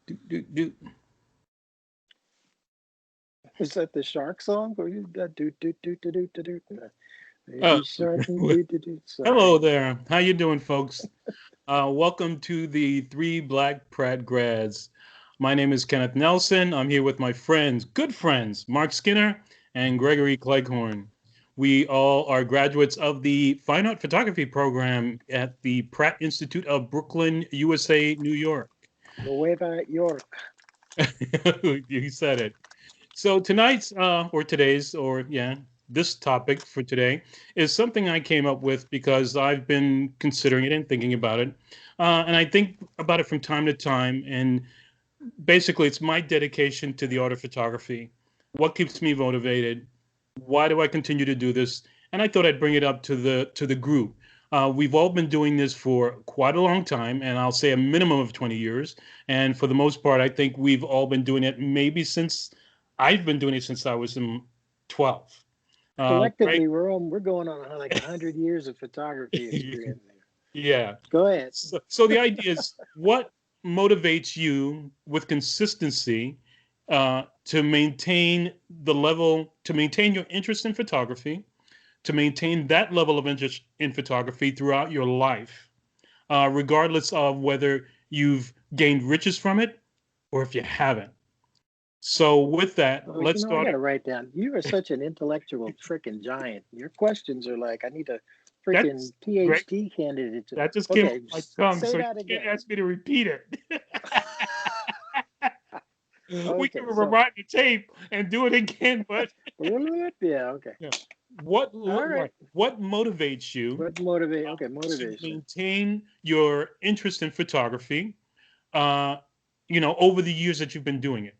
Do. Is that the shark song? Or you do? Uh, Baby shark do. Sorry. hello there. How you doing, folks? Welcome to the Three Black Pratt Grads. My name is Kenneth Nelson. I'm here with my friends, good friends, Marc Skinner and Gregory Cleghorn. We all are graduates of the Fine Art Photography program at the Pratt Institute of Brooklyn, USA, New York. Nueva York. You said it. So tonight's or today's or yeah, this topic for today is something I came up with because I've been considering it and thinking about it. And I think about it from time to time. And basically, it's my dedication to the art of photography. What keeps me motivated? Why do I continue to do this? And I thought I'd bring it up to the group. We've all been doing this for quite a long time, and I'll say a minimum of 20 years. And for the most part, I think we've all been doing it maybe since I've been doing it since I was in 12. Right? Collectively, we're going on like 100 years of photography experience here. Yeah. Go ahead. So the idea is what motivates you with consistency to maintain the level, to maintain your interest in photography, to maintain that level of interest in photography throughout your life, regardless of whether you've gained riches from it or if you haven't. So with that, Oh, let's I start. got to write down. You are such an intellectual freaking giant. Your questions are like, I need a freaking That's great. PhD candidate. That just came off Okay, my tongue, say so you that can't again. ask me to repeat it. We can Okay, so, rewind the tape and do it again, but yeah, okay. yeah. What All right. right, what motivates you What motivate? uh, Okay, to motivation. maintain your interest in photography? Uh, over the years that you've been doing it,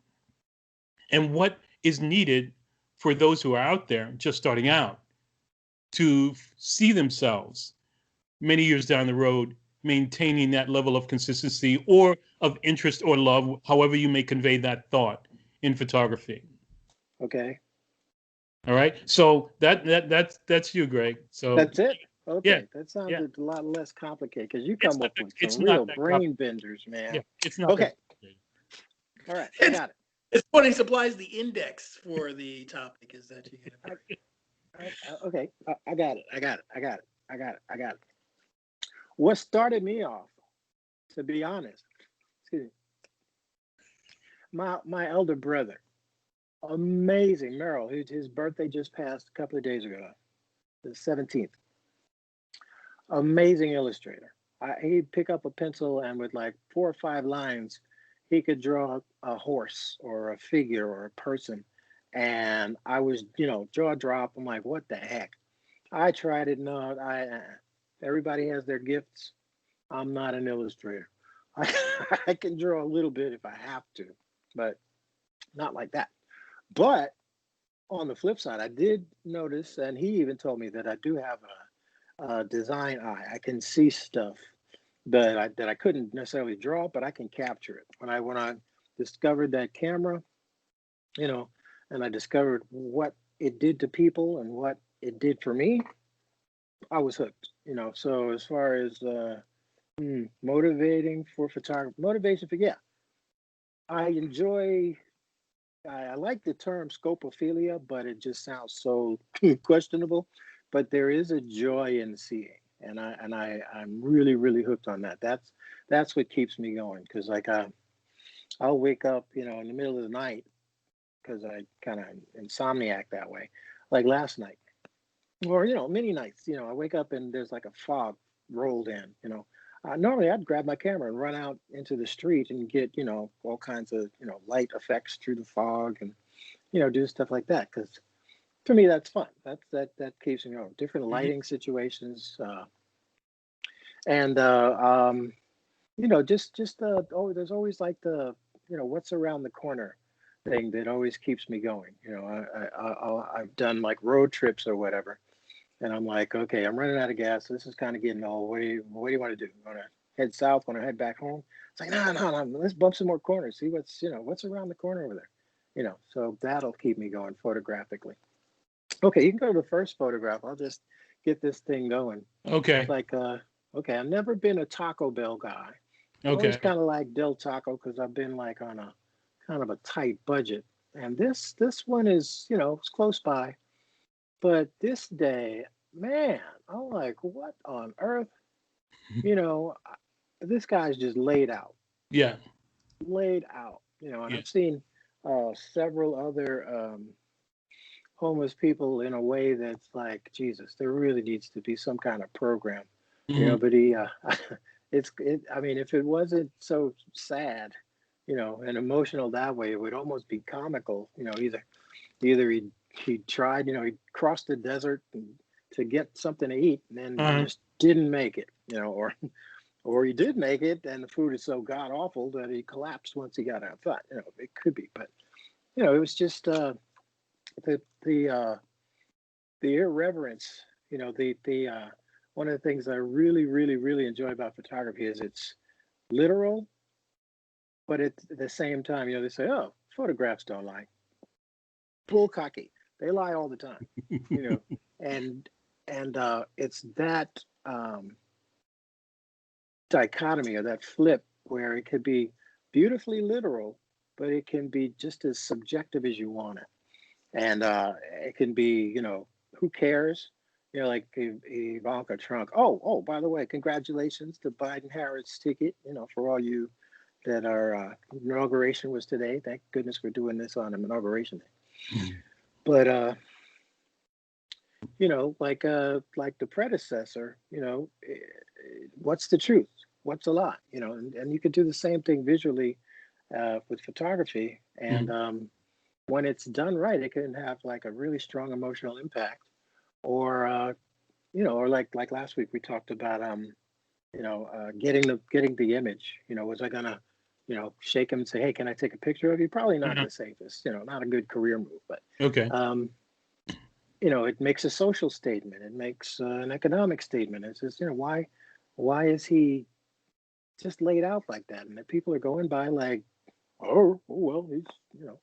and what is needed for those who are out there just starting out to see themselves many years down the road maintaining that level of consistency or of interest or love, however you may convey that thought in photography. Okay, All right. So that's you, Greg. So that's it. yeah, Okay, that sounds yeah. a lot less complicated because you It's come not up that with it's some not real that complicated. brain benders, man. Yeah, it's not that Okay, complicated. all right, I It's got it. it's funny supplies the index for the topic is that you get. I, okay, I got it. I got it. I got it. I got it. I got it. What started me off, to be honest, excuse me, my elder brother, amazing Merrill. His birthday just passed a couple of days ago, the 17th. Amazing illustrator. He'd pick up a pencil and with like 4 or 5 lines, he could draw a horse or a figure or a person. And I was, jaw drop. I'm like, what the heck? I tried it. No, everybody has their gifts. I'm not an illustrator. I, I can draw a little bit if I have to, but not like that. But on the flip side, I did notice, and he even told me that I do have a design eye. I can see stuff that I couldn't necessarily draw, but I can capture it. When I discovered that camera, you know, and I discovered what it did to people and what it did for me, I was hooked. So as far as motivating for photography, motivation for yeah, I enjoy. I like the term scopophilia, but it just sounds so questionable. But there is a joy in seeing, I'm really hooked on that. That's what keeps me going because I'll wake up in the middle of the night because I kind of insomniac that way, like last night or many nights. I wake up and there's like a fog rolled in. Normally I'd grab my camera and run out into the street and get all kinds of light effects through the fog and do stuff like that because to me that's fun. That keeps me going. Different Mhm. lighting situations and just oh, there's always like the what's around the corner thing that always keeps me going. I've done like road trips or whatever, and I'm like, okay, I'm running out of gas. This is kind of getting old. What do you want to do? Want to head south? Want to head back home? It's like, no. Let's bump some more corners. See what's around the corner over there. So that'll keep me going photographically. Okay, you can go to the first photograph. I'll just get this thing going. It's Okay. like, okay, I've never been a Taco Bell guy, always Okay. kind of like Del Taco because I've been like on a kind of a tight budget. And this one is, it's close by. But this day, man, I'm like, what on earth? You know, this guy's just Yeah. laid out. And Yeah. I've seen several other homeless people in a way that's like, Jesus, there really needs to be some kind of program. Hmm. But he, I mean, if it wasn't so sad, and emotional that way, it would almost be comical. Either he tried, he crossed the desert to get something to eat, and then Uh-huh. just didn't make it, or he did make it, and the food is so god awful that he collapsed once he got outside. It could be, but it was just the the uh, the irreverence. The one of the things I really, really, really enjoy about photography is it's literal, but at the same time, they say, "Oh, photographs don't lie." Bull cocky. They lie all the time. You know, and it's that um, dichotomy or that flip where it could be beautifully literal, but it can be just as subjective as you want it. And it can be, who cares? Like Ivanka Trump. Oh, by the way, congratulations to Biden Harris ticket. For all you that are inauguration was today. Thank goodness we're doing this on inauguration day. But like the predecessor, what's the truth? What's a lie? And you could do the same thing visually with photography. And Mhm. when it's done right, it can have like a really strong emotional impact. Or or like last week we talked about getting the image. Was I gonna shake him and say, hey, can I take a picture of you? Probably not Uh-huh. the safest. Not a good career move, but Okay. um, it makes a social statement. It makes an economic statement. It says, why is he just laid out like that? And the people are going by like, oh well, he's you know.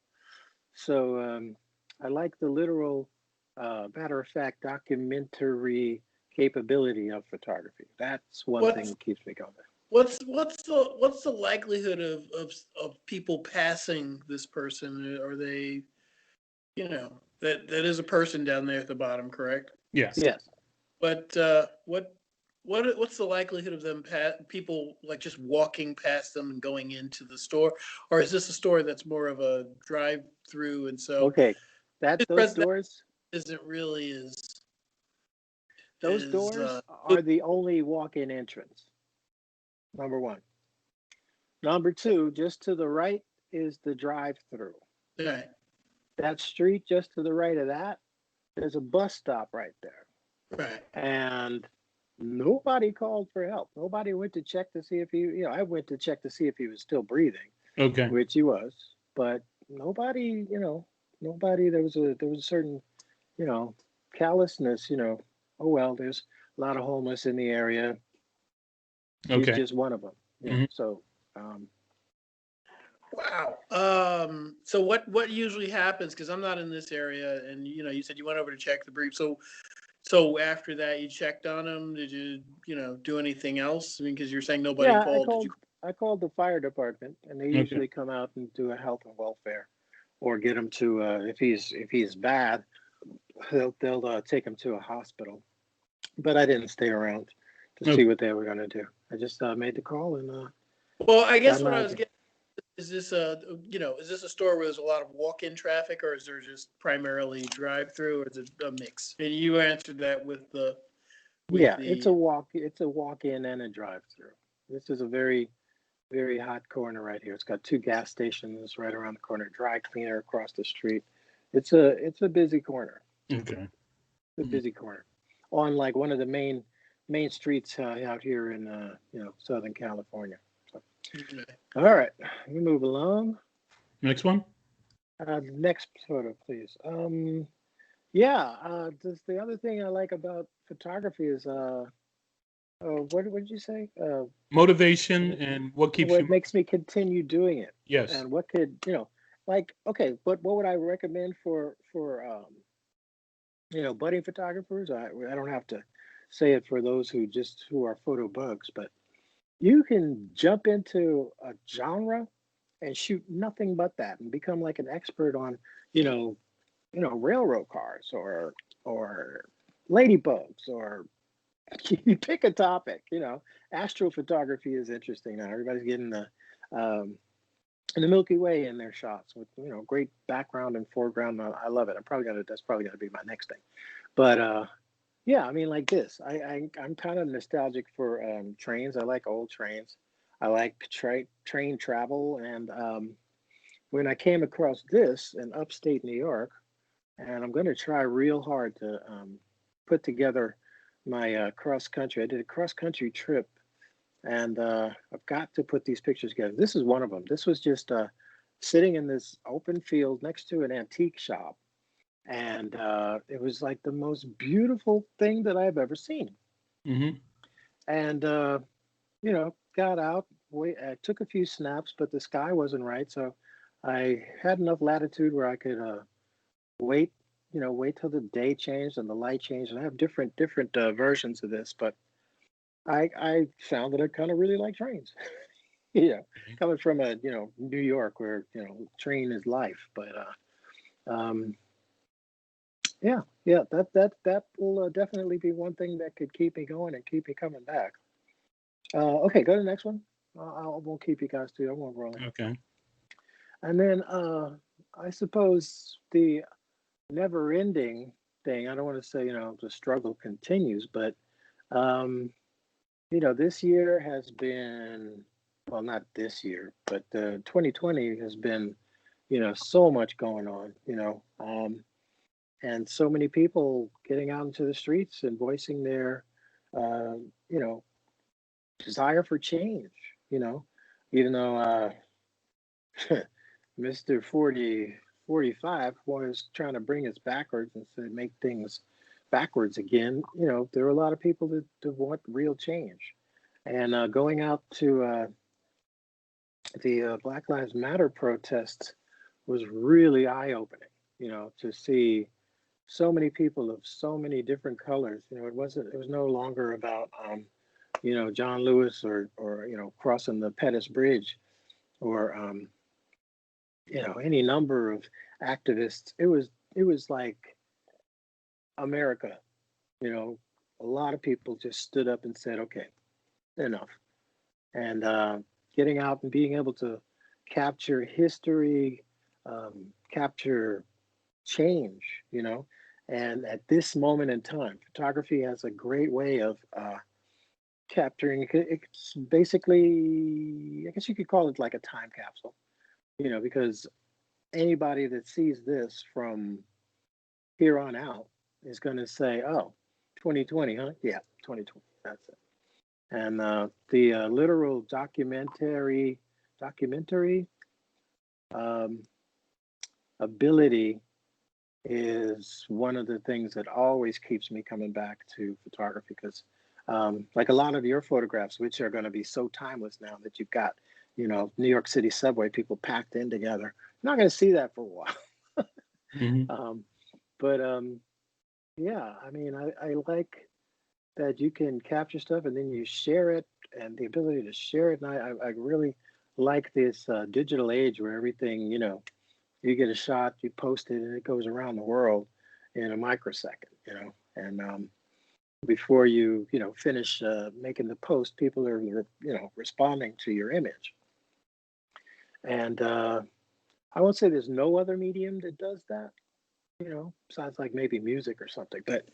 So I like the literal, matter of fact, documentary capability of photography. That's one thing What's that keeps me going. what's the likelihood of people passing this person? Are they, that is a person down there at the bottom, correct? Yes. Yes. But what's the likelihood of people like just walking past them and going into the store, or is this a store that's more of a drive through, and so Okay. That his those presence doors, isn't really those is doors are the only walk-in entrance. Number one. Number two, just to the right is the drive-through. right, That street just to the right of that, there's a bus stop right there. right. And nobody called for help. Nobody went to check to see if I went to check to see if he was still breathing, Okay. which he was, but nobody, nobody, there was a certain, you know, callousness, oh, well, there's a lot of homeless in the area. He's Okay. just one of them, Hmm. so, um, Wow. So what usually happens? Because I'm not in this area, and you said you went over to check the brief. So after that, you checked on him. Did you do anything else? I mean, because you're saying nobody yeah, I called. Did you? called, I called the fire department, and they Okay. usually come out and do a health and welfare, or get him to, if he's bad, they'll take him to a hospital. But I didn't stay around to see Okay. what they were going to do. I just made the call and Well, I got guess him what I out of was there. getting is this a store where there's a lot of walk-in traffic, or is there just primarily drive-through, or is it a mix? And you answered that with the with Yeah, it's a the walk. It's a walk in and a drive through. This is a very, very hot corner right here. It's got two gas stations right around the corner, dry cleaner across the street. It's a busy corner. Okay. It's a Mhm. busy corner on like one of the main streets out here in Southern California. So, okay. all right, we move along. Next one. Next photo, please. Yeah, the other thing I like about photography is what did you say? Motivation and what keeps you What moving. makes me continue doing it, Yes. and what could like okay, what would I recommend for budding photographers? I don't have to say it for those who are photo bugs, but you can jump into a genre and shoot nothing but that and become like an expert on, you know, railroad cars or ladybugs or you pick a topic, astrophotography is interesting now. Everybody's getting um, the Milky Way in their shots with, great background and foreground. I love it. That's probably gonna be my next thing. But yeah, I mean, like this, I'm kind of nostalgic for trains. I like old trains. I like train travel. And when I came across this in upstate New York, and I'm going to try real hard to put together my cross country. I did a cross country trip, and I've got to put these pictures together. This is one of them. This was just sitting in this open field next to an antique shop, and it was like the most beautiful thing that I've ever seen. Mm-hmm. And got out. I took a few snaps, but the sky wasn't right, so I had enough latitude where I could wait, wait till the day changed and the light changed. And I have different versions of this, but I found that I kind of really like trains. Yeah, coming from a New York where train is life, but yeah, yeah, that will definitely be one thing that could keep me going and keep me coming back. Okay, go to the next one. I won't keep you guys too. I won't roll. Okay. And then I suppose the never-ending thing. I don't want to say the struggle continues, but um, this year has been, well, not this year, but 2020 has been so much going on. And so many people getting out into the streets and voicing their uh, you know desire for change. You know, even though Mr. 45 was trying to bring us backwards and say make things backwards again. There are a lot of people that want real change. And going out to the Black Lives Matter protests was really eye opening, to see so many people of so many different colors. It was no longer about, John Lewis or, crossing the Pettus Bridge or, any number of activists. It was like America, you know, a lot of people just stood up and said, okay, enough. And getting out and being able to capture history, capture change, and at this moment in time, photography has a great way of capturing. It's basically, I guess you could call it like a time capsule, because anybody that sees this from here on out is going to say, oh, 2020, huh? Yeah, 2020. That's it. And the literal documentary um, ability is one of the things that always keeps me coming back to photography because like a lot of your photographs, which are going to be so timeless now that you've got, New York City subway people packed in together. You're not going to see that for a while. Mm-hmm. But yeah, I mean, I like that you can capture stuff and then you share it and the ability to share it. And I really like this digital age where everything, you get a shot, you post it, and it goes around the world in a microsecond, and before you finish making the post, people are, responding to your image. And I won't say there's no other medium that does that, besides like maybe music or something. But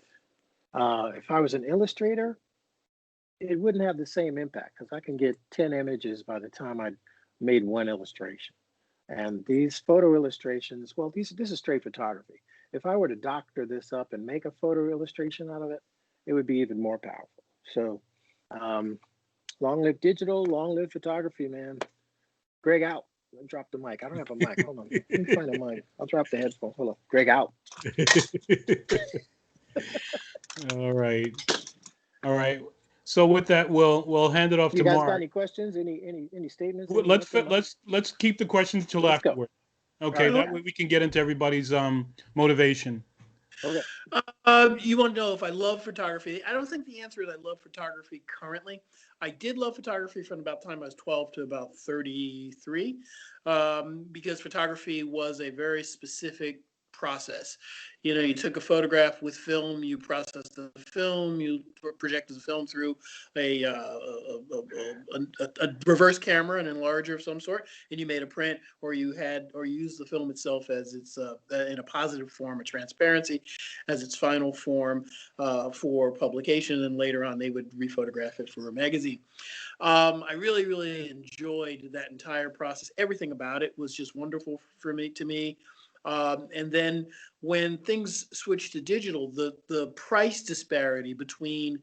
if I was an illustrator, it wouldn't have the same impact because I can get 10 images by the time I made one illustration. And these photo illustrations, well, this is straight photography. If I were to doctor this up and make a photo illustration out of it, it would be even more powerful. So long live digital, long live photography, man. Greg out. Drop the mic. I don't have a mic. Hold on. Let me find a mic. I'll drop the headphone. Hold on. Greg out. All right. All right. So with that, we'll hand it off You to guys got Marc. any questions? Any statements? Well, let's keep the questions till Let's go. afterward. All Okay, right. that way we can get into everybody's motivation. Okay. You want to know if I love photography? I don't think the answer is I love photography currently. I did love photography from about the time I was 12 to about 33, because photography was a very specific process. You know, you took a photograph with film, you processed the film, you projected the film through a reverse camera, an enlarger of some sort, and you made a print, or you used the film itself as its in a positive form, a transparency, as its final form for publication, and later on they would rephotograph it for a magazine. I really, really enjoyed that entire process. Everything about it was just wonderful to me. And then when things switched to digital, the price disparity between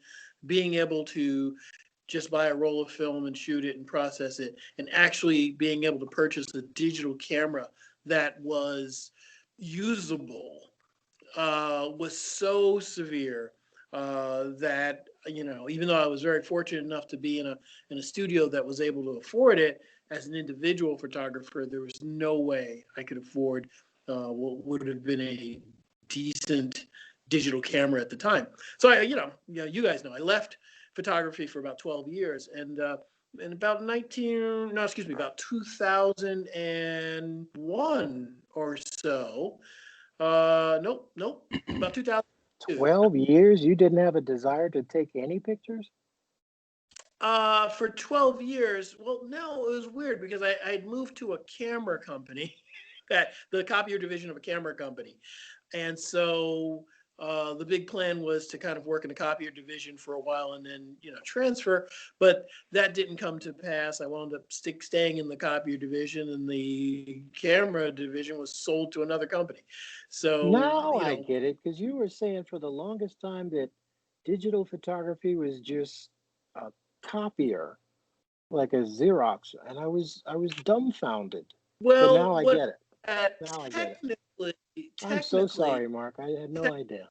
being able to just buy a roll of film and shoot it and process it, and actually being able to purchase a digital camera that was usable was so severe that, you know, even though I was very fortunate enough to be in a studio that was able to afford it, as an individual photographer, there was no way I could afford what would have been a decent digital camera at the time. So you guys know, I left photography for about 12 years, and about about 2001 or so. Nope. About 2002. 12 years, you didn't have a desire to take any pictures? For 12 years, well, no, it was weird because I'd moved to a camera company, that the copier division of a camera company. And so the big plan was to kind of work in the copier division for a while and then, transfer. But that didn't come to pass. I wound up staying in the copier division, and the camera division was sold to another company. So, Now I get it, because you were saying for the longest time that digital photography was just a copier, like a Xerox, and I was dumbfounded. But well, now I what get it. uh, Now I get it. technically, I'm so technically, sorry, Mark. I had no idea.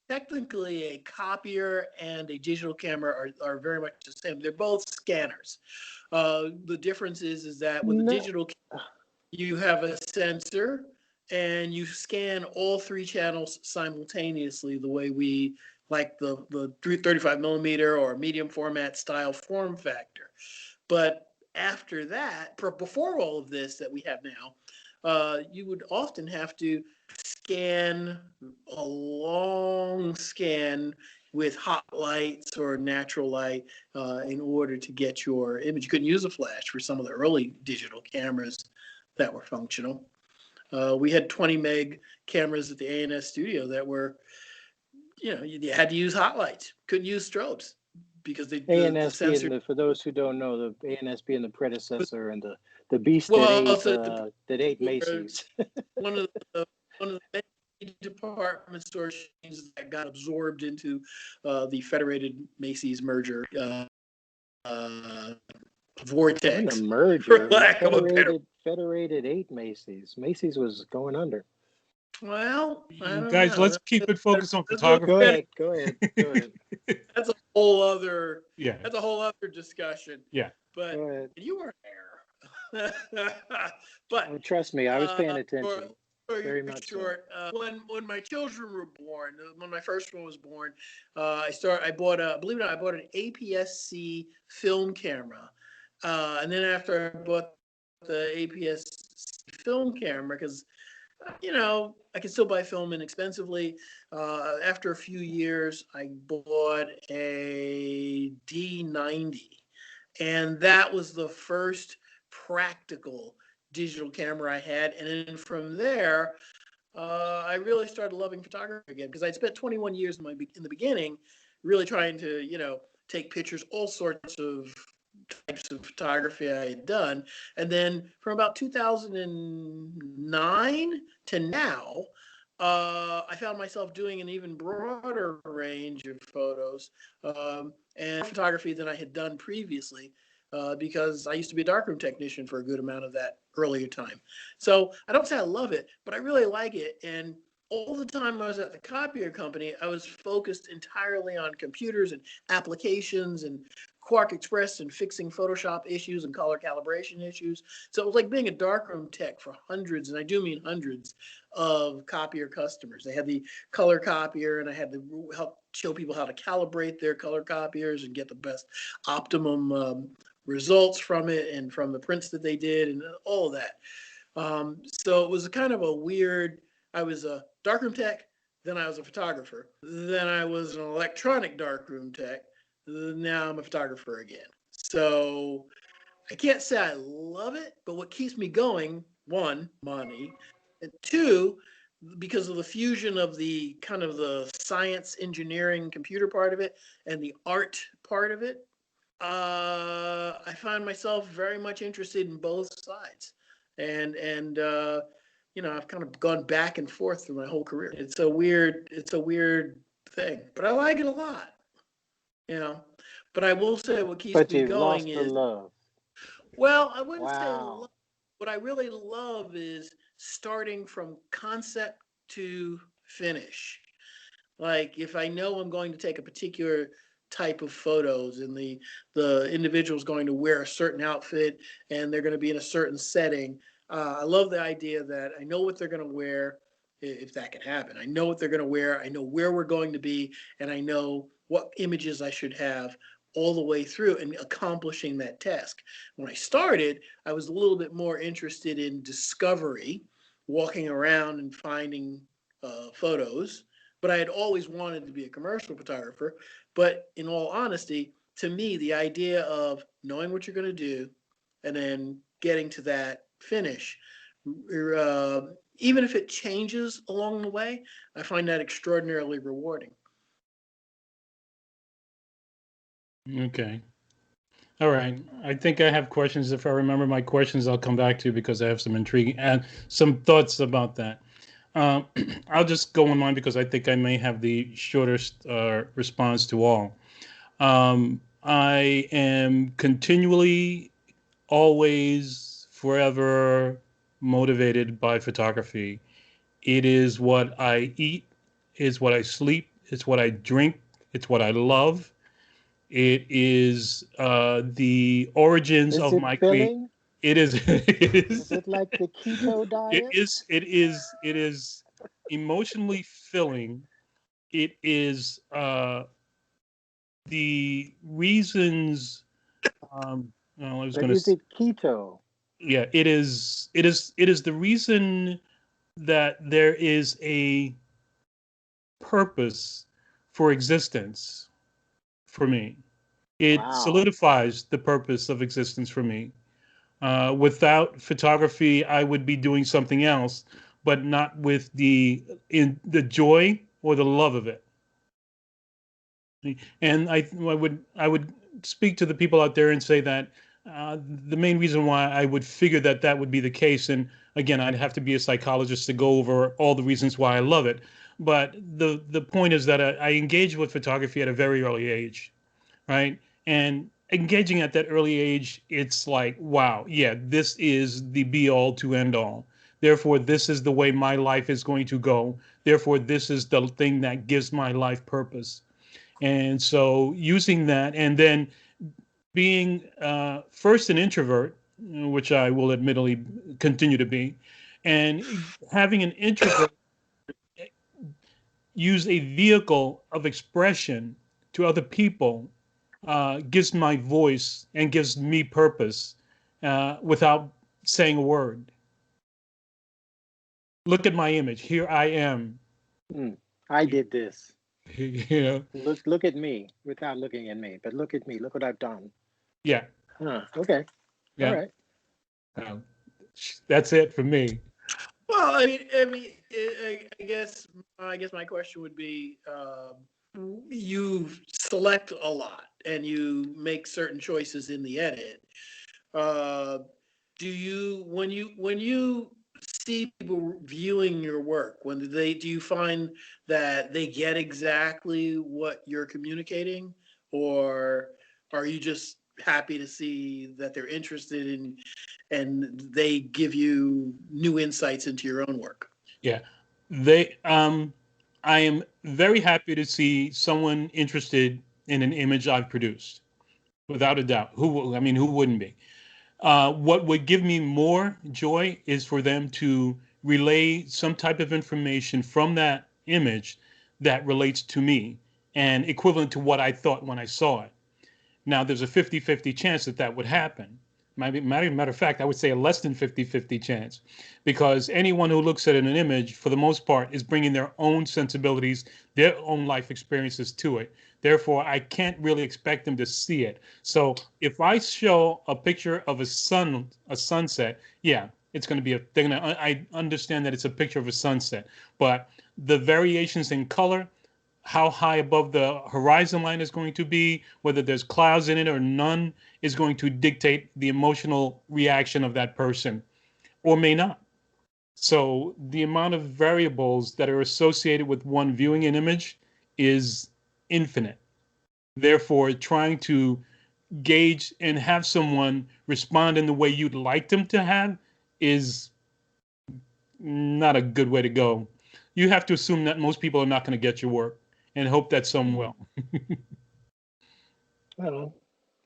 technically, a copier and a digital camera are very much the same. They're both scanners. The difference is that with a No, digital, you have a sensor and you scan all three channels simultaneously, the way we like the 35 millimeter or medium format style form factor. But after that, before all of this that we have now, you would often have to scan a long scan with hot lights or natural light in order to get your image. You couldn't use a flash for some of the early digital cameras that were functional. We had 20 meg cameras at the A&S studio that were, you had to use hot lights. Couldn't use strobes because the ANS being sensor. the, for those who don't know, the ANS being the predecessor and the beast Well, so the, that ate Macy's. one of the many department store chains that got absorbed into the Federated Macy's merger In the vortex, for merger, lack of a better. Federated ate Macy's. Macy's was going under. Well, I don't Guys, know. let's keep it focused on That's a, photography. Go ahead. that's a whole other. Yeah, That's a whole other discussion. yeah. But Go ahead. you were there. But Oh, trust me, I was paying for, attention. for Very your much so. short, when my children were born, when my first one was born, I bought believe it or not, I bought an APS-C film camera, and then after I bought the APS-C film camera, because I could still buy film inexpensively. After a few years, I bought a D90, and that was the first practical digital camera I had. And then from there, I really started loving photography again, because I'd spent 21 years in the beginning really trying to, take pictures, all sorts of types of photography I had done. And then from about 2009 to now, I found myself doing an even broader range of photos and photography than I had done previously, because I used to be a darkroom technician for a good amount of that earlier time. So I don't say I love it, but I really like it. And all the time I was at the copier company, I was focused entirely on computers and applications and Quark Express and fixing Photoshop issues and color calibration issues. So it was like being a darkroom tech for hundreds, and I do mean hundreds, of copier customers. They had the color copier, and I had to help show people how to calibrate their color copiers and get the best optimum results from it and from the prints that they did and all of that. So it was a kind of a weird, I was a darkroom tech, then I was a photographer, then I was an electronic darkroom tech, now I'm a photographer again. So I can't say I love it, but what keeps me going, one, money, and two, because of the fusion of the kind of the science, engineering, computer part of it and the art part of it, I find myself very much interested in both sides. And I've kind of gone back and forth through my whole career. It's a weird thing, but I like it a lot, you know. But I will say what keeps But me you've going lost the is, love. well, I wouldn't say love. Wow. What I really love is starting from concept to finish. Like if I know I'm going to take a particular type of photos and the individual is going to wear a certain outfit and they're going to be in a certain setting, I love the idea that I know what they're going to wear, if that can happen. I know what they're going to wear. I know where we're going to be, and I know what images I should have all the way through and accomplishing that task. When I started, I was a little bit more interested in discovery, walking around and finding photos, but I had always wanted to be a commercial photographer. But in all honesty, to me, the idea of knowing what you're going to do and then getting to that finish, even if it changes along the way, I find that extraordinarily rewarding. Okay. All right. I think I have questions. If I remember my questions, I'll come back to because I have some intriguing and some thoughts about that. Um, I'll just go on mine because I think I may have the shortest response to all. I am continually, always, forever motivated by photography. It is what I eat, it's what I sleep, it's what I drink, it's what I love. It is the origins Is of it my filling? it is it Is is it like the keto it diet? is it is it is emotionally filling. It is the reasons. Well, I was But going to. is it keto? Yeah, it is the reason that there is a purpose for existence for me. It Wow. solidifies the purpose of existence for me. Without photography, I would be doing something else, but not with the joy or the love of it. And I would speak to the people out there and say that the main reason why I would figure that that would be the case, and again, I'd have to be a psychologist to go over all the reasons why I love it. But the point is that I engaged with photography at a very early age, right? And engaging at that early age, it's like, wow, yeah, this is the be all to end all. Therefore, this is the way my life is going to go. Therefore, this is the thing that gives my life purpose. And so using that and then being first an introvert, which I will admittedly continue to be, and having an introvert use a vehicle of expression to other people gives my voice and gives me purpose without saying a word. Look at my image. Here I am. Mm, I did this. You know, Look at me without looking at me, but look at me. Look what I've done. yeah, Huh. Okay. All yeah. right. Um, that's it for me. Well, I guess my question would be, you select a lot and you make certain choices in the edit. Uh, when you see people viewing your work, do you find that they get exactly what you're communicating, or are you just happy to see that they're interested in and they give you new insights into your own work? Yeah. They I am very happy to see someone interested in an image I've produced. without a doubt. I mean, who wouldn't be? What would give me more joy is for them to relay some type of information from that image that relates to me and equivalent to what I thought when I saw it. Now, there's a 50-50 chance that that would happen. Matter of fact, I would say a less than 50-50 chance, because anyone who looks at an image, for the most part, is bringing their own sensibilities, their own life experiences to it. Therefore, I can't really expect them to see it. So if I show a picture of a sunset, yeah, it's going to be I understand that it's a picture of a sunset, but the variations in color, how high above the horizon line is going to be, whether there's clouds in it or none, is going to dictate the emotional reaction of that person or may not. So the amount of variables that are associated with one viewing an image is infinite. Therefore, trying to gauge and have someone respond in the way you'd like them to have is not a good way to go. You have to assume that most people are not going to get your work and hope that some will. Well,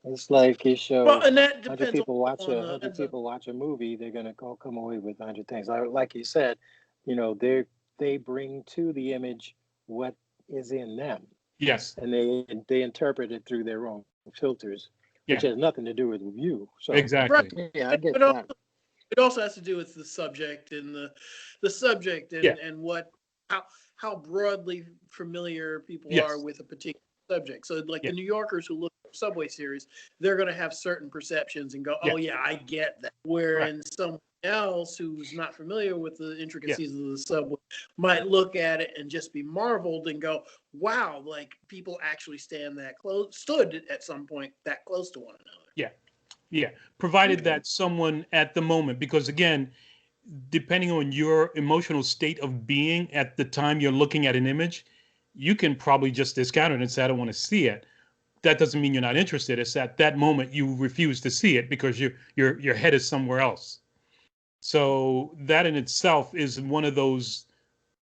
it's like you show Well, and that 100 depends people watch on a the, 100 people watch a movie, they're gonna go come away with 100 things. Like you said, they bring to the image what is in them, Yes. and they interpret it through their own filters, which Yeah. has nothing to do with you. So Exactly. right. yeah, I get But that. it also has to do with the subject and the subject Yeah. and what how broadly familiar people are Yes. with a particular subject. So like Yeah. the New Yorkers who look at the Subway series, they're going to have certain perceptions and go, Yeah. "Oh yeah, I get that." Right. Whereas someone else who's not familiar with the Yeah. intricacies of the subway might look at it and just be marveled and go, "Wow, like people actually stood at some point that close to one another." Yeah. Yeah. Provided Okay. that someone at the moment, because again, depending on your emotional state of being at the time you're looking at an image, you can probably just discount it and say, I don't want to see it. That doesn't mean you're not interested. It's at that moment you refuse to see it because your head is somewhere else. So that in itself is one of those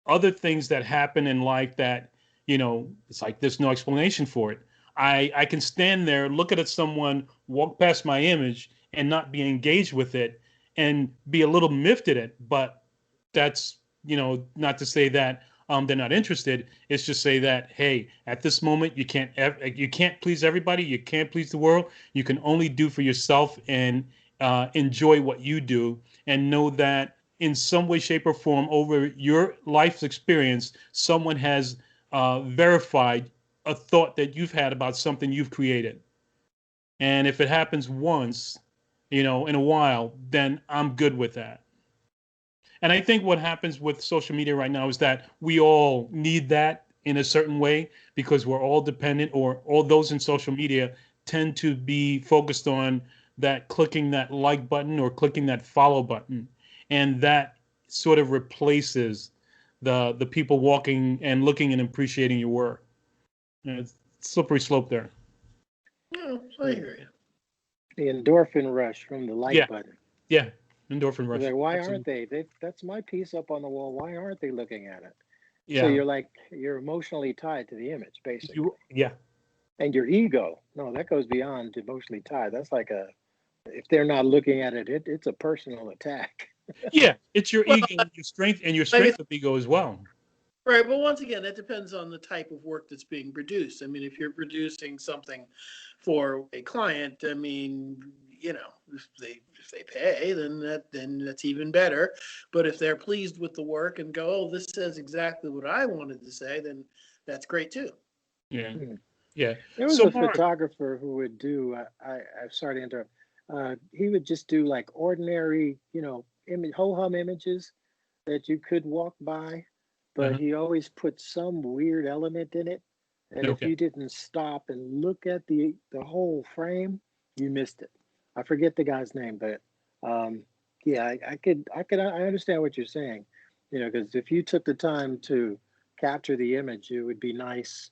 other things that happen in life that, it's like there's no explanation for it. I can stand there, look at someone walk past my image and not be engaged with it and be a little miffed at it. But that's, not to say that they're not interested. It's just say that, hey, at this moment, you can't please everybody. You can't please the world. You can only do for yourself and enjoy what you do and know that in some way, shape, or form over your life's experience, someone has verified a thought that you've had about something you've created. And if it happens once, in a while, then I'm good with that. And I think what happens with social media right now is that we all need that in a certain way because we're all dependent, or all those in social media tend to be focused on that clicking that like button or clicking that follow button. And that sort of replaces the people walking and looking and appreciating your work. It's slippery slope there. Yeah, I hear you. The endorphin rush from the like Yeah, button. yeah. Endorphin It's rush. like, why aren't Absolutely. that's my piece up on the wall. Why aren't they looking at it? So Yeah. you're emotionally tied to the image, basically. Yeah. And your ego, no, that goes beyond emotionally tied. That's like if they're not looking at it, it's a personal attack. Yeah. It's your Well, ego, your I guess strength of ego as well. right, but once again, that depends on the type of work that's being produced. I mean, if you're producing something for a client, I mean, if they pay, then that's even better. But if they're pleased with the work and go, oh, this says exactly what I wanted to say, then that's great too. Yeah. Hmm. Yeah. There was So a Mark, photographer who would do. I'm sorry to interrupt. He would just do like ordinary, image ho hum images that you could walk by, but uh he always put some weird element in it. And if okay. you didn't stop and look at the whole frame, you missed it. I forget the guy's name, but yeah, I understand what you're saying. Because if you took the time to capture the image, it would be nice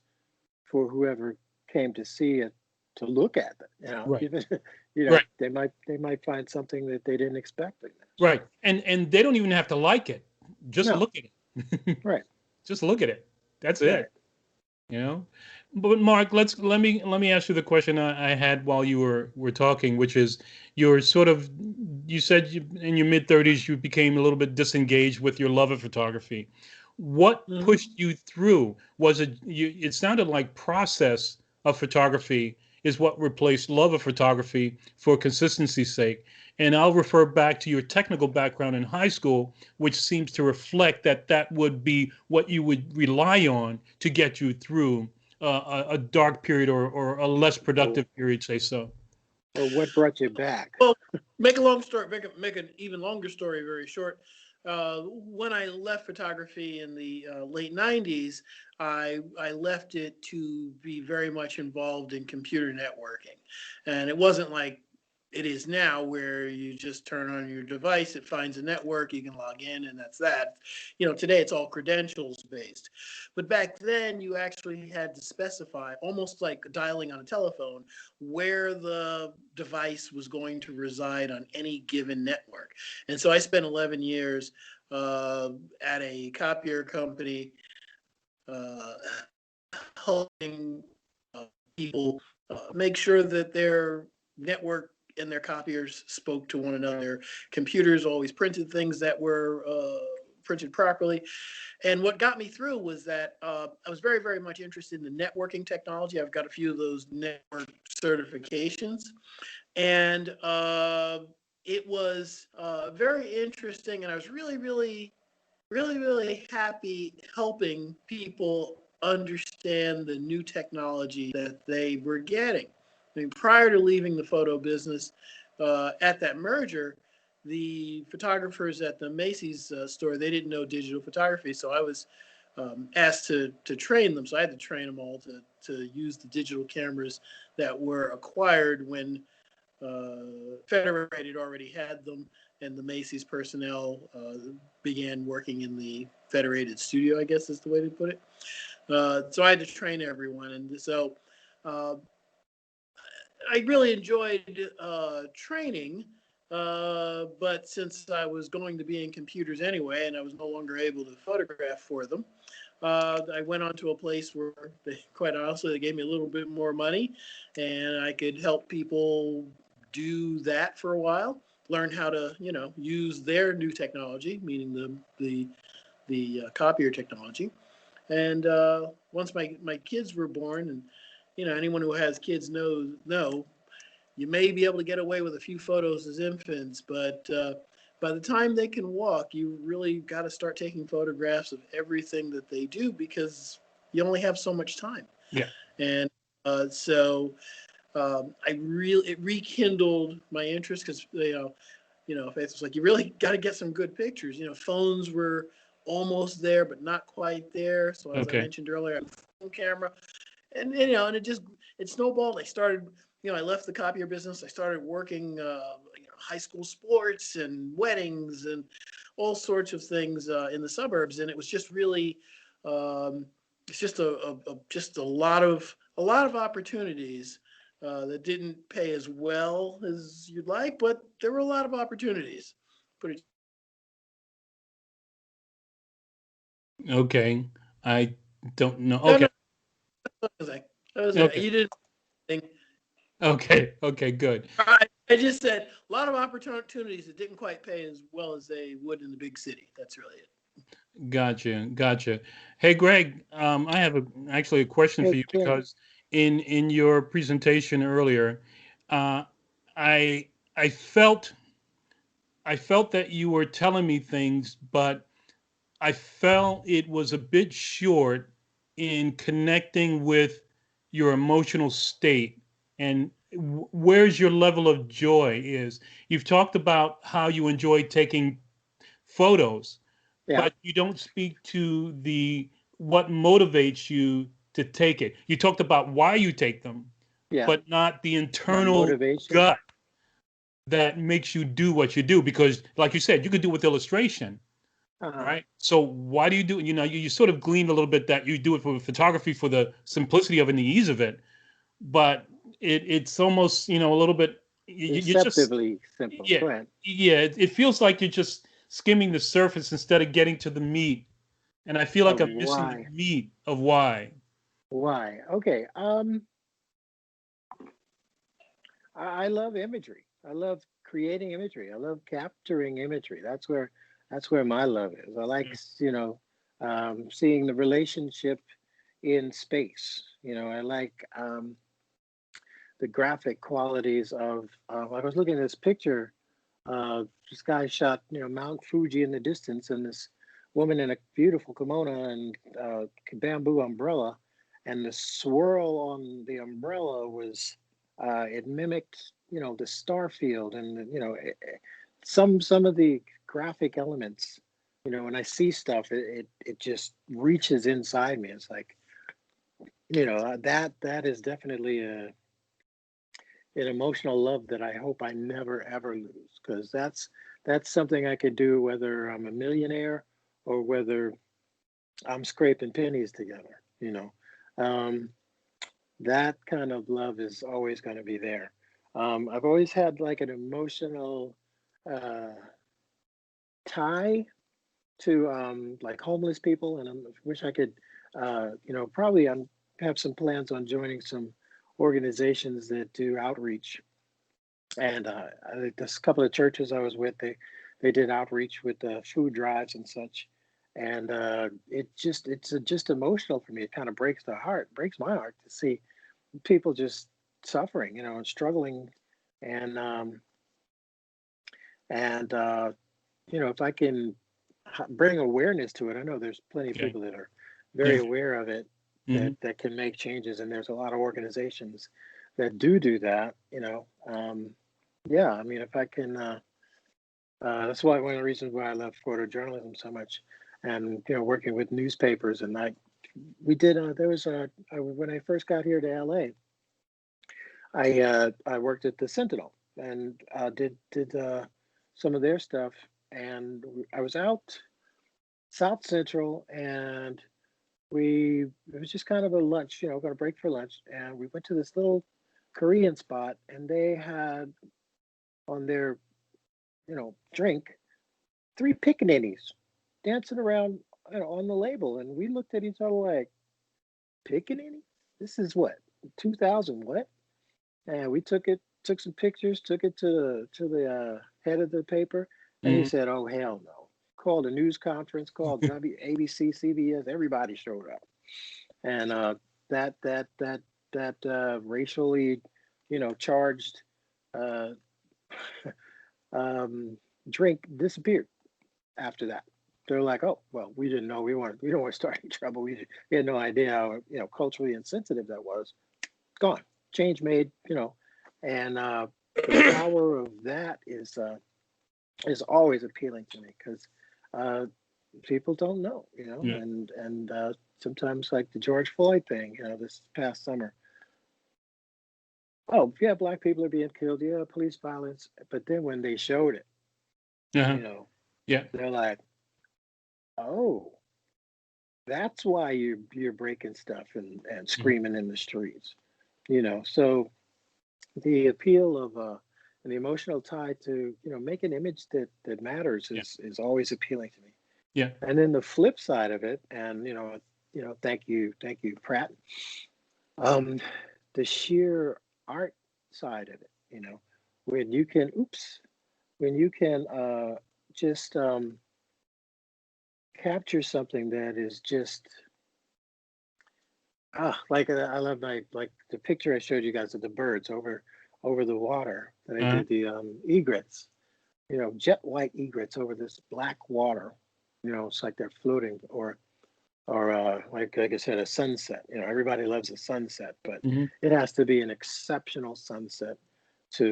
for whoever came to see it to look at it. Right. Give it, Right. they might find something that they didn't expect in there. Right. So And they don't even have to like it. Just no, look at it. right, Just look at it. That's right. it. You know, but Mark, let me ask you the question I had while you were talking, which is you're sort of you said in your mid 30s you became a little bit disengaged with your love of photography. What Mhm. pushed you through? Was it you? It sounded like process of photography is what replaced love of photography for consistency's sake. And I'll refer back to your technical background in high school, which seems to reflect that that would be what you would rely on to get you through a dark period or a less Or, productive period, say so. or what brought you back? Well, make an even longer story very short. When I left photography in the late '90s, I left it to be very much involved in computer networking, and it wasn't like it is now where you just turn on your device, it finds a network, you can log in, and that's that. Today it's all credentials based, but back then you actually had to specify, almost like dialing on a telephone, where the device was going to reside on any given network. And so I spent 11 years at a copier company, uh, helping people make sure that their network and their copiers spoke to one another. Computers always printed things that were printed properly. And what got me through was that I was very, very much interested in the networking technology. I've got a few of those network certifications. And it was very interesting. And I was really, really, really, really happy helping people understand the new technology that they were getting. I mean, prior to leaving the photo business, at that merger, the photographers at the Macy's store, they didn't know digital photography. So I was asked to train them. So I had to train them all to use the digital cameras that were acquired when Federated already had them, and the Macy's personnel began working in the Federated studio, I guess is the way to put it. So I had to train everyone. And so uh, I really enjoyed training, but since I was going to be in computers anyway, and I was no longer able to photograph for them, I went on to a place where quite honestly, they gave me a little bit more money, and I could help people do that for a while. Learn how to, use their new technology, meaning the copier technology. And once my kids were born, and anyone who has kids know you may be able to get away with a few photos as infants, but by the time they can walk, you really got to start taking photographs of everything that they do because you only have so much time. Yeah. And so it rekindled my interest because it's like you really got to get some good pictures. Phones were almost there, but not quite there. So as I Okay. mentioned earlier, I had a phone camera, and and it snowballed. I started, I left the copier business. I started working high school sports and weddings and all sorts of things in the suburbs, and it was just really it's just just a lot of opportunities that didn't pay as well as you'd like, but there were a lot of opportunities. Put it Okay. I don't know. no, Okay. no, that was it. That was it. Okay. You didn't think. Okay. Okay. Good. I just said a lot of opportunities that didn't quite pay as well as they would in the big city. That's really it. Gotcha. Gotcha. Hey, Greg, I have actually a question for Hey, you Ken. because in your presentation earlier, uh, I I felt I felt that you were telling me things, but I felt it was a bit short in connecting with your emotional state and where's your level of joy is. You've talked about how you enjoy taking photos, Yeah, but you don't speak to the what motivates you to take it. You talked about why you take them, yeah. but not the My internal motivation. gut that makes you do what you do. Because, like you said, you could do with illustration, Uh-huh. right? So why do you do? You sort of gleaned a little bit that you do it for photography for the simplicity of it and the ease of it, but it's almost a little bit. You just Deceptively simple. yeah Go ahead. yeah. It feels like you're just skimming the surface instead of getting to the meat, and I feel like Of I'm missing the why? meat of why. Why? Okay. I love imagery. I love creating imagery. I love capturing imagery. That's where my love is. I like, Yeah. seeing the relationship in space. I like, the graphic qualities of. I was looking at this picture. This guy shot, Mount Fuji in the distance, and this woman in a beautiful kimono and bamboo umbrella, and the swirl on the umbrella was, it mimicked, the star field, and some of the graphic elements. When I see stuff, it just reaches inside me. It's like, that is definitely an emotional love that I hope I never ever lose, because that's something I could do whether I'm a millionaire or whether I'm scraping pennies together. Um, that kind of love is always going to be there. I've always had like an emotional uh, tie to, like homeless people, and I wish I could, probably have some plans on joining some organizations that do outreach. And this couple of churches I was with, they did outreach with food drives and such, and it's just emotional for me. It kind of breaks my heart to see people just suffering, and struggling, and and if I can bring awareness to it. I know there's plenty of Okay. people that are Yeah. very aware of it, Hmm. that can make changes, and there's a lot of organizations that do that. Yeah, I mean, if I can, that's why one of the reasons why I love photojournalism so much, and working with newspapers. And we did. There was when I first got here to LA, I worked at the Sentinel, and did some of their stuff, and I was out South Central, and it was just kind of a lunch, got a break for lunch, and we went to this little Korean spot, and they had on their drink, three pickaninnies dancing around, on the label, and we looked at each other like, pickaninny? This is what, 2000 what? And we took some pictures, took it to the head of the paper, and he Hmm. said, "Oh hell no!" Called a news conference, called ABC, CBS, everybody showed up, and that that that that racially, charged uh, um, drink disappeared after that. They're like, "Oh, well, we didn't know. We don't want to start any trouble. We had no idea how, culturally insensitive that was. Gone. Change made. And the power of that is always appealing to me, because uh, people don't know. Yeah. And sometimes, like the George Floyd thing, this past summer. Oh, yeah, black people are being killed. Yeah, police violence. But then when they showed it, Uh-huh. you know, Yeah. they're like, "Oh, that's why you're breaking stuff and Mhm. screaming in the streets." So the appeal of and the emotional tie to, make an image that matters Yeah. is always appealing to me. Yeah. And then the flip side of it, and thank you, Pratt. Um, the sheer art side of it, when you can, when you can just capture something that is just, like, I love my, like the picture I showed you guys of the birds over the water that I Uh-huh. did, the egrets, jet white egrets over this black water. It's like they're floating, or like I said, a sunset. Everybody loves a sunset, but Hmm. it has to be an exceptional sunset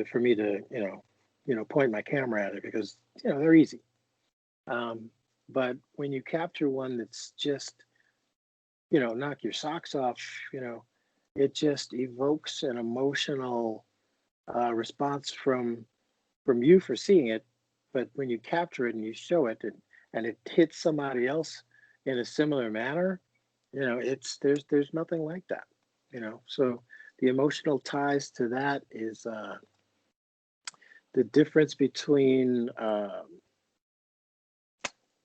for me to, point my camera at it, because they're easy. Um, but when you capture one that's just, knock your socks off, you know, it just evokes an emotional response from you for seeing it. But when you capture it and you show it, and it hits somebody else in a similar manner, it's there's nothing like that. So the emotional ties to that is the difference between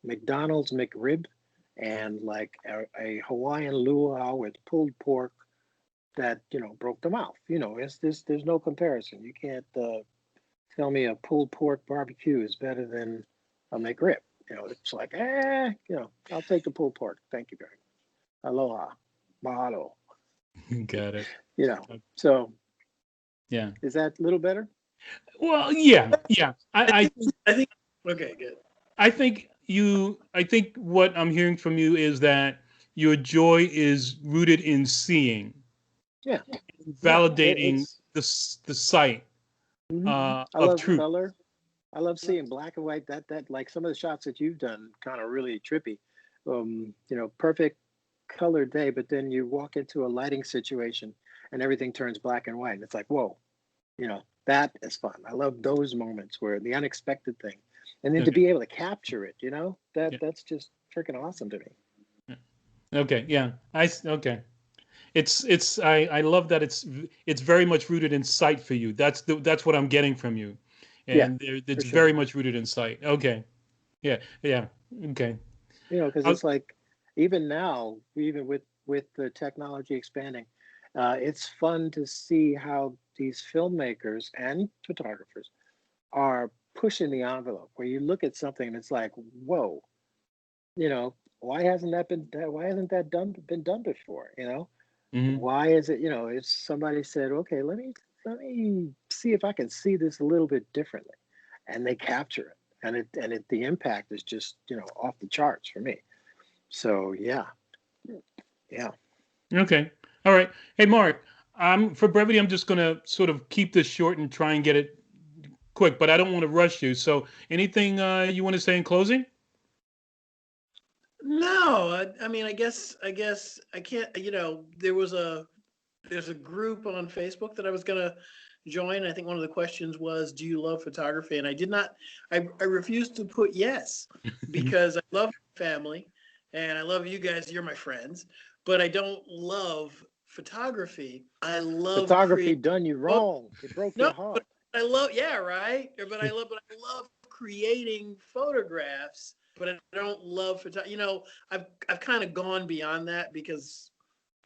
McDonald's McRib and like a Hawaiian luau with pulled pork that broke the mouth. It's this. There's no comparison. You can't tell me a pulled pork barbecue is better than a McRib. It's like I'll take the pulled pork. Thank you very much. Aloha, mahalo. Got it. So Yeah. is that a little better? Well, yeah. I think okay, good. I think what I'm hearing from you is that your joy is rooted in seeing, Yeah. validating It's. the sight I of love truth. color. I love seeing black and white. That like some of the shots that you've done, kind of really trippy. Perfect colored day, but then you walk into a lighting situation and everything turns black and white. And it's like, whoa, that is fun. I love those moments where the unexpected thing, and then to Okay. be able to capture it, Yeah. that's just freaking awesome to me. Okay. Yeah. Okay. I love that it's very much rooted in sight for you. That's what I'm getting from you, Yeah, and for it's sure. very much rooted in sight. Okay. Yeah. Yeah. Okay. Because Uh, it's like even now, even with the technology expanding, it's fun to see how these filmmakers and photographers are pushing the envelope. Where you look at something and it's like, whoa, why hasn't that been done before? mhm. Why is it? If somebody said, okay, let me see if I can see this a little bit differently, and they capture it, and the impact is just off the charts for me. So yeah, yeah. Okay. All right. Hey, Mark. For brevity, I'm just gonna sort of keep this short and try and get it quick, but I don't want to rush you. So, anything you want to say in closing? No, I mean, I guess I can't. There's a group on Facebook that I was gonna join. I think one of the questions was, "Do you love photography?" And I did not. I refused to put yes because I love family and I love you guys. You're my friends, but I don't love photography. I love Photography creating. done you wrong. It broke No, your but heart. I love, yeah, right. But I love creating photographs. But I don't love photography. I've kind of gone beyond that because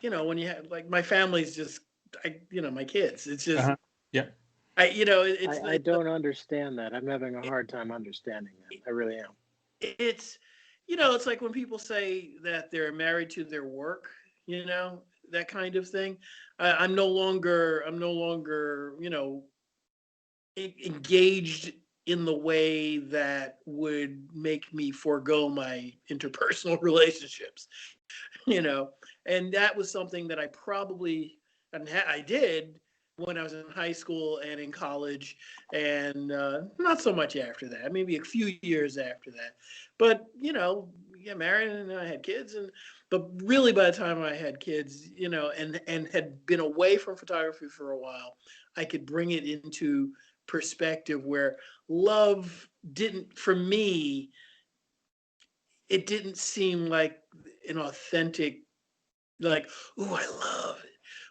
when you have like my family's just my kids. It's just Uh-huh. Yeah. I don't understand that. I'm having a hard time understanding that. I really am. it's it's like when people say that they're married to their work, that kind of thing. I'm no longer engaged in the way that would make me forego my interpersonal relationships, you know, and that was something that I probably and I did when I was in high school and in college, and not so much after that, maybe a few years after that. But get married and I had kids, and but really by the time I had kids, and had been away from photography for a while, I could bring it into perspective where love didn't, for me, it didn't seem like an authentic, like, oh, I love it.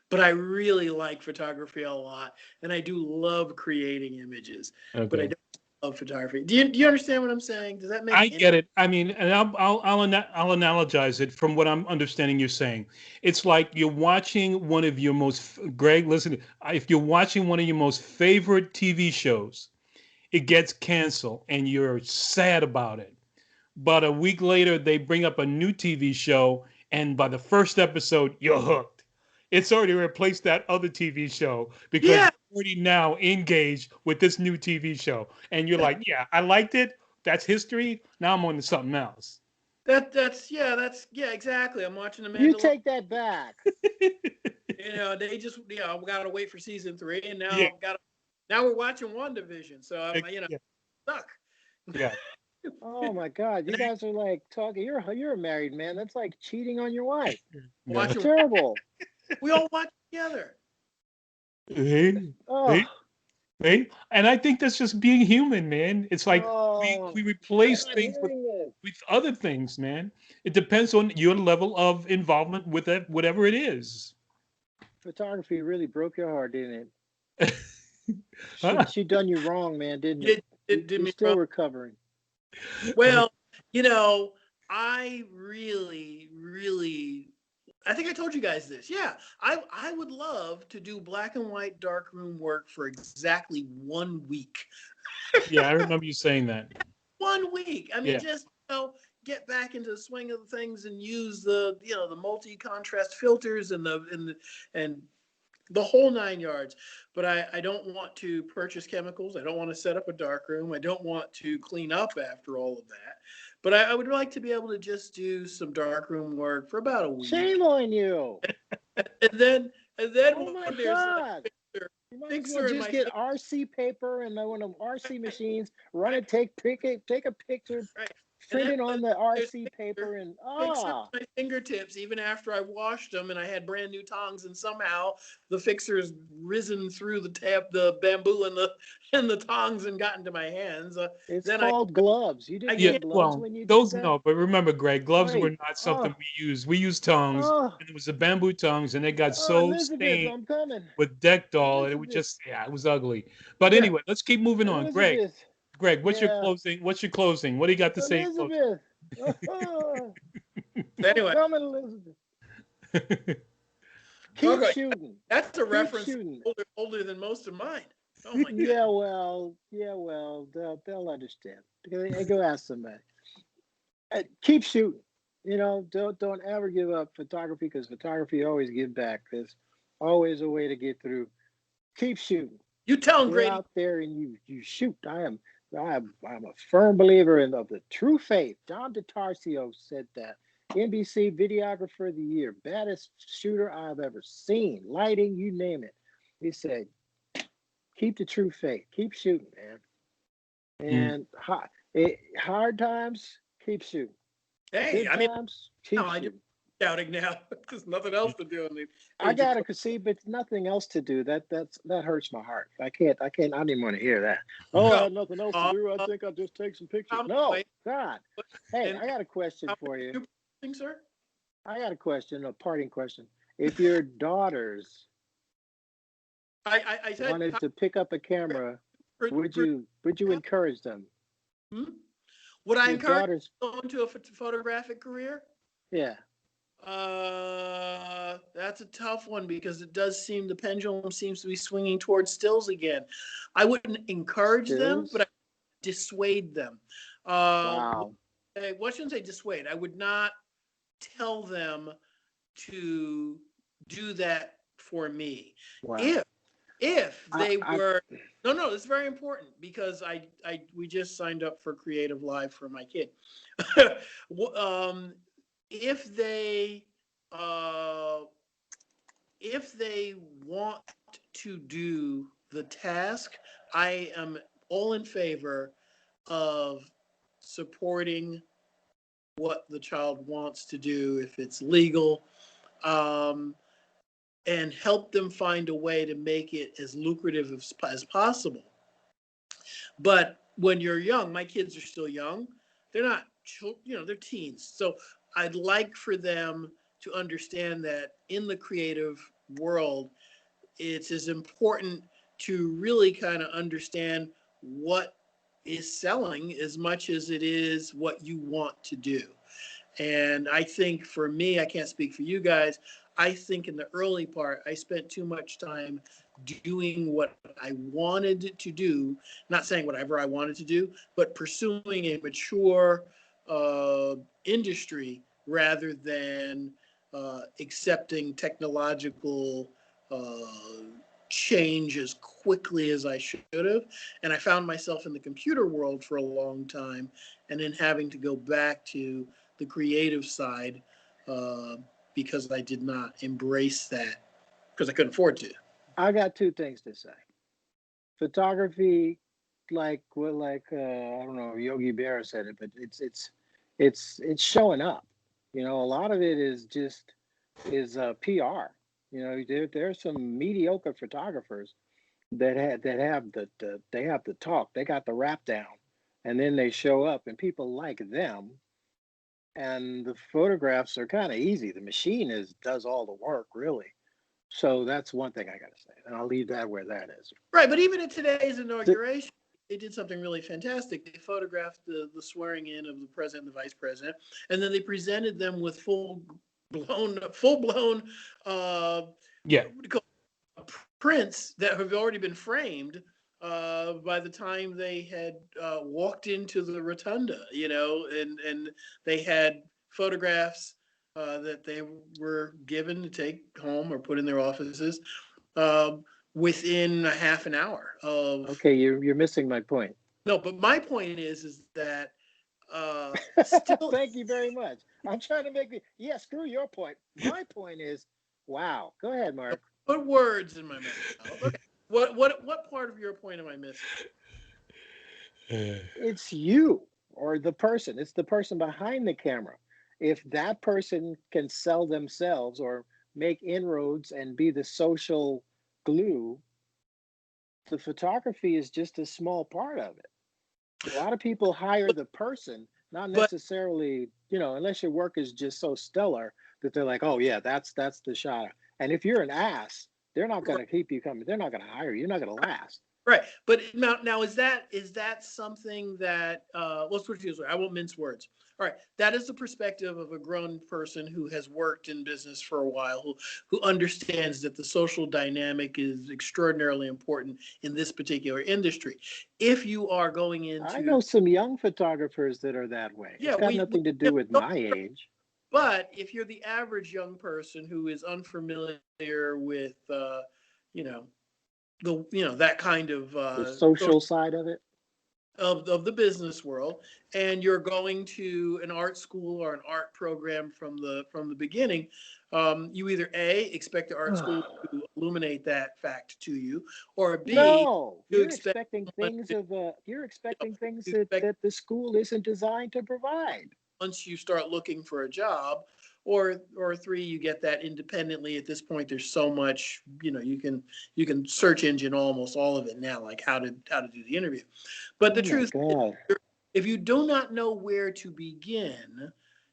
But I really like photography a lot, and I do love creating images. But I Okay. don't love photography. Do you understand what I'm saying? Does that make I any? get it. I mean, and I'll analogize it from what I'm understanding you're saying. It's like you're watching one of your Greg, listen, if you're watching one of your most favorite TV shows, it gets canceled and you're sad about it. But a week later, they bring up a new TV show, and by the first episode, you're hooked. It's already replaced that other TV show because Yeah, you're already now engaged with this new TV show. And you're like, yeah, I liked it. That's history. Now I'm on to something else. that's exactly. I'm watching The You Mandalorian. take that back. They just gotta wait for season 3, and Yeah. now we're watching WandaVision. So I'm Yeah. stuck. Yeah. Oh my God, you guys are like talking. You're a married man. That's like cheating on your wife. Yeah. That's Watching. terrible. We all watch together. Hey, Oh, hey, hey. And I think that's just being human, man. It's like we oh, I'm replace not things hearing this. with other things, man. It depends on your level of involvement with it, whatever it is. Photography really broke your heart, didn't it? She Huh? she done you wrong, man, didn't it? It You did you're me still wrong. recovering. Well, you know, I really, really, I think I told you guys this. Yeah, I would love to do black and white darkroom work for exactly 1 week. Yeah, I remember you saying that. 1 week. I mean, Yeah. just get back into the swing of things and use the the multi contrast filters and the whole 9 yards. But I don't want to purchase chemicals. I don't want to set up a dark room. I don't want to clean up after all of that. But I would like to be able to just do some dark room work for about a Shame week, on you. and then Oh my when there's a God. You might as well fixer in just my get RC paper and one of them RC machines, run it, take a picture, right, and print then it on when the there's RC fixer paper, and fixer in my fingertips even after I washed them and I had brand new tongs, and somehow the fixer's risen through the bamboo and the tongs and gotten to my hands. it's Then I called gloves. You I didn't Yeah, wear can't. gloves well, when you did those that? no, but remember, Greg, gloves were Wait. not something Oh, we used. We used tongs, oh, and it was the bamboo tongs, and they got oh, so Elizabeth, stained I'm coming. with Deckdol, and it was Elizabeth, just, yeah, it was ugly. But anyway, let's keep moving on. Greg, Elizabeth. Greg, what's your Yeah, closing? What's your closing? What do you got to say in Elizabeth. Oh, I'm Anyway, coming, Elizabeth. closing? Keep okay, shooting. that's a Keep reference shooting. older than most of mine. Oh my Yeah, goodness. well, they'll understand. Go ask somebody. Keep shooting. Don't ever give up photography, because photography always give back. There's always a way to get through. Keep shooting. You tell him, Get Grady. out there and you shoot. I'm a firm believer of the true faith. John DeTarcio said that. NBC Videographer of the Year, baddest shooter I've ever seen. Lighting, you name it. He said, keep the true faith. Keep shooting, man. Mm. And hard times, keep shooting. Hey, Good I mean, times, now keep I just shooting. shouting now. There's nothing else to do in the I age of gotta see, but nothing else to do. That hurts my heart. I can't. I don't even want to hear that. Oh, I no. had nothing else to Uh, do. I think I'll just take some pictures. I'm No, wait, God. Hey, and I got a question how for many you. you producing, sir? I got a question, a parting question. If your daughters I said wanted to pick up a camera, would you yeah. encourage them? Would I Your encourage daughters, you to go into a photographic career? yeah. That's a tough one because it does seem the pendulum seems to be swinging towards stills again. I wouldn't encourage them, but I Stills? dissuade them. Uh, Wow. what shouldn't say dissuade? I would not tell them to do that for me. Wow. If I, they I were no, it's very important because we just signed up for Creative Live for my kid. um, if they uh, if they want to do the task, I am all in favor of supporting what the child wants to do if it's legal, um, and help them find a way to make it as lucrative as possible. But when you're young, my kids are still young. They're not, they're teens. So I'd like for them to understand that in the creative world, it's as important to really kind of understand what is selling as much as it is what you want to do. And I think for me, I can't speak for you guys. I think in the early part, I spent too much time doing what I wanted to do, not saying whatever I wanted to do, but pursuing a mature industry rather than accepting technological uh, change as quickly as I should have. And I found myself in the computer world for a long time and then having to go back to the creative side uh, because I did not embrace that because I couldn't afford to. I got two things to say. Photography, I don't know, Yogi Berra said it, but it's showing up. A lot of it is PR. There's some mediocre photographers that they have the talk, they got the rap down, and then they show up and people like them, and the photographs are kind of easy. The machine does all the work, really. So that's one thing I got to say, and I'll leave that where that is. Right, but even in today's The- inauguration, they did something really fantastic. They photographed the swearing in of the president and the vice president, and then they presented them with full blown Yeah. prints that have already been framed by the time they had walked into the rotunda, and they had photographs that they were given to take home or put in their offices within a half an hour of. Okay, you're missing my point. No, but my point is that still. Thank you very much. I'm trying to make screw your point. My point is, wow. Go ahead, Mark. Put words in my mouth. Okay. What part of your point am I missing? It's you or the person. It's the person behind the camera. If that person can sell themselves or make inroads and be the social glue, the photography is just a small part of it. A lot of people hire the person, not necessarily, unless your work is just so stellar that they're like, oh yeah, that's the shot. And if you're an ass, they're not going to keep you coming. They're not going to hire you. You're not going to last. Right. But now is that something that let's put it this way. I won't mince words. All right. That is the perspective of a grown person who has worked in business for a while, who understands that the social dynamic is extraordinarily important in this particular industry. If you are going into, I know some young photographers that are that way. Yeah, it's got nothing to do with my age. But if you're the average young person who is unfamiliar with, that kind of the social side of it, of the business world, and you're going to an art school or an art program from the beginning, you either A, expect the art school to illuminate that fact to you, or B, you're expecting things that the school isn't designed to provide. Once you start looking for a job, or 3, you get that independently. At this point, there's so much, you can search engine almost all of it now, like how to do the interview. But the truth is, if you do not know where to begin,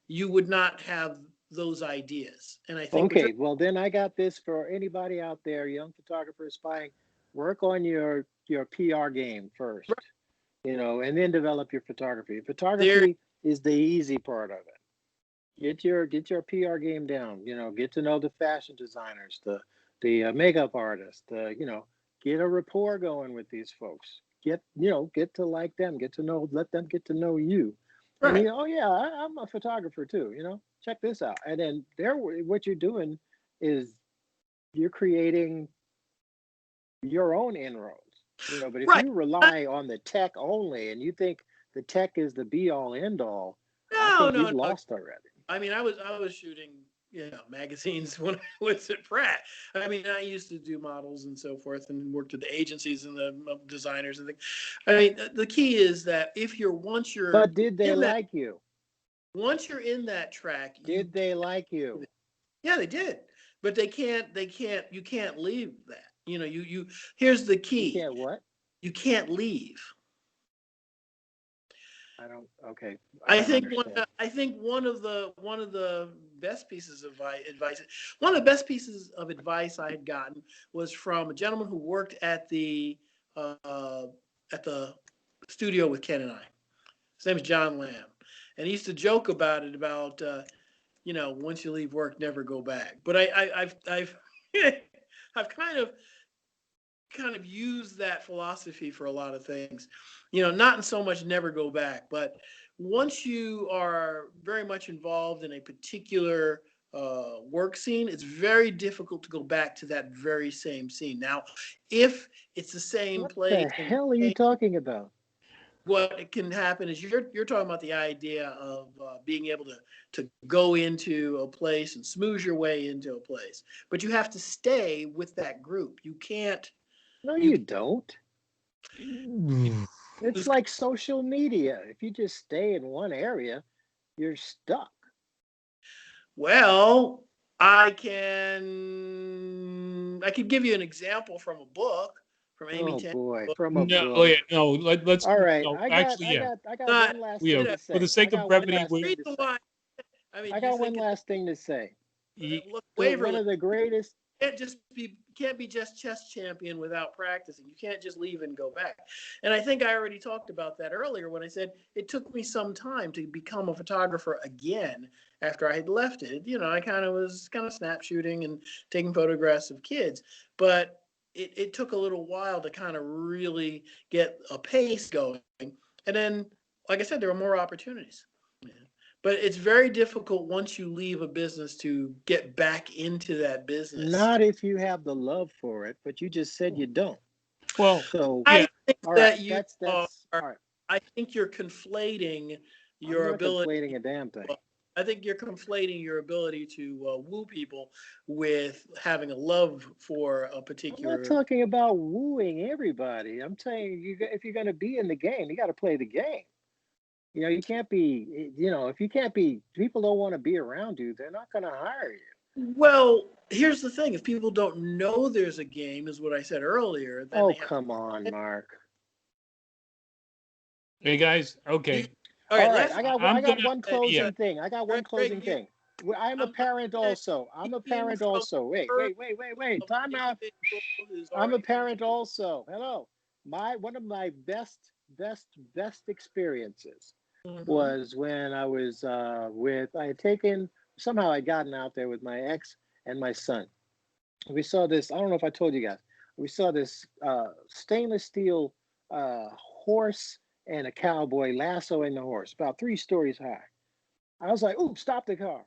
you would not have those ideas. And I think well, then I got this for anybody out there, young photographers spying. Work on your PR game first, and then develop your photography. Photography is the easy part of it. Get your PR game down. Get to know the fashion designers, the makeup artists. Get a rapport going with these folks. Get to like them. Let them get to know you. Right. And I'm a photographer too. Check this out. And then what you're doing is you're creating your own inroads. But if you rely on the tech only and you think the tech is the be all end all, you've lost already. I mean, I was shooting, magazines when I was at Pratt. I mean, I used to do models and so forth, and worked with the agencies and the designers and things. I mean, the key is that once you're. But did they like you? Once you're in that track, did they like you? Yeah, they did. But you can't leave that. Here's the key. You can't what? You can't leave. I don't. Okay. I think one of the best pieces of advice. One of the best pieces of advice I had gotten was from a gentleman who worked at the studio with Ken and I. His name is John Lamb, and he used to joke about once you leave work, never go back. But I've kind of used that philosophy for a lot of things, not in so much never go back, but once you are very much involved in a particular work scene, it's very difficult to go back to that very same scene. Now, if it's the same place. What the hell are you talking about? What can happen is you're talking about the idea of being able to go into a place and smooze your way into a place, but you have to stay with that group. You can't. No, you don't. It's like social media. If you just stay in one area, you're stuck. Well, I could give you an example from a book from Amy. Oh boy, from a book. No, let's. All right, no, I got one last thing to say. For the sake of brevity, I got one last thing to say. Look, One of the greatest. Can't just be can't be just chess champion without practicing. You can't just leave and go back. And I think I already talked about that earlier when I said it took me some time to become a photographer again after I had left it. You know, I was snap shooting and taking photographs of kids, but it took a little while to kind of really get a pace going. And then, like I said, there were more opportunities. But it's very difficult once you leave a business to get back into that business. Not if you have the love for it, but you just said you don't. Well, So I think all that right, you that's are, all right. I think you're conflating I'm your not ability. conflating a damn thing. I think you're conflating your ability to woo people with having a love for a I'm particular. not talking about wooing everybody. I'm saying if you're going to be in the game, you got to play the game. You know, you can't be, you know, if you can't be, people don't want to be around you, they're not going to hire you. Well, here's the thing. If people don't know there's a game, is what I said earlier, then Oh, they have come on, Mark. hey guys, okay. All All right, right, let's. I got one closing yeah. thing. I got one closing thing. I'm a parent also. I'm a parent also. Wait. Time out. I'm a parent also. Hello. One of my best experiences was when I was I had taken, somehow I'd gotten out there with my ex and my son. We saw this, I don't know if I told you guys, we saw this stainless steel horse and a cowboy lassoing the horse, about 3 stories high. I was like, ooh, stop the car.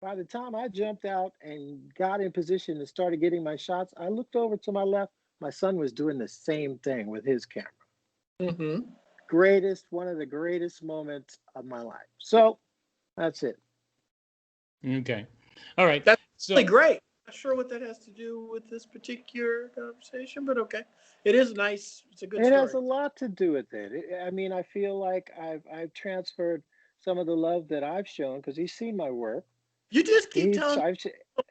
By the time I jumped out and got in position and started getting my shots, I looked over to my left. My son was doing the same thing with his camera. One of the greatest moments of my life. So that's it. Okay. All right. That's really great. Not sure what that has to do with this particular conversation, but okay. It is nice. It's a good story. It has a lot to do with it. I mean, I feel like I've transferred some of the love that I've shown because he's seen my work. You just keep telling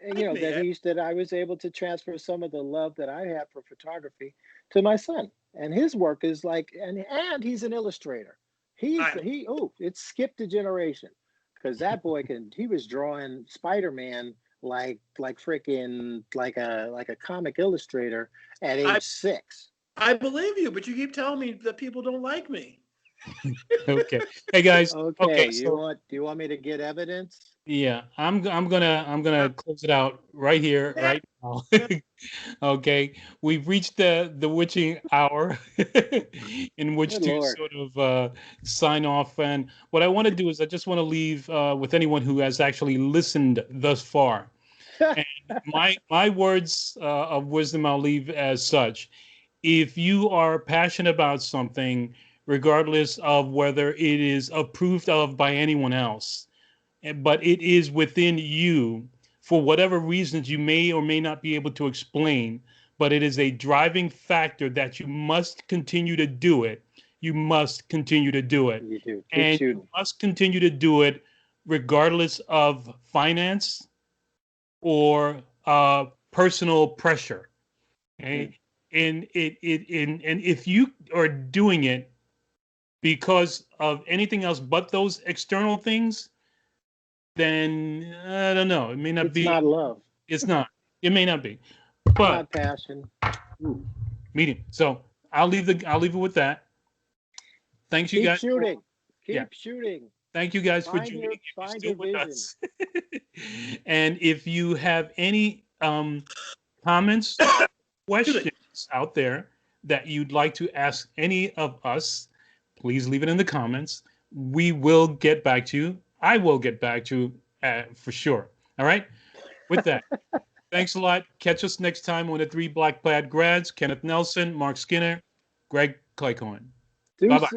me, that I was able to transfer some of the love that I had for photography to my son, and his work is like, and he's an illustrator. It skipped a generation because that boy he was drawing Spider-Man like freaking like a comic illustrator at age 6. I believe you, but you keep telling me that people don't like me. Okay. Hey guys. Okay. So, do you want me to get evidence? yeah, I'm gonna close it out right here, right now. Okay, we've reached the witching hour in which Good to Lord. sort of sign off. And what I want to do is I just want to leave with anyone who has actually listened thus far. And my words of wisdom I'll leave as such. If you are passionate about something, regardless of whether it is approved of by anyone else, but it is within you for whatever reasons you may or may not be able to explain, but it is a driving factor that you must continue to do it. You must continue to do it. You do. And you must continue to do it regardless of finance or personal pressure. Okay? And if you are doing it because of anything else but those external things, then I don't know. It may not be. It's not love. It's not. It may not be. But not passion. Medium. So I'll leave it with that. Thanks, you guys. Keep shooting. Thank you guys for joining. Find your with us. And if you have any comments, questions out there that you'd like to ask any of us, please leave it in the comments. We will get back to you. I will get back to you for sure. All right? With that, thanks a lot. Catch us next time on the 3 Black Plaid Grads. Kenneth Nelson, Marc Skinner, Greg Claycoin. Bye-bye.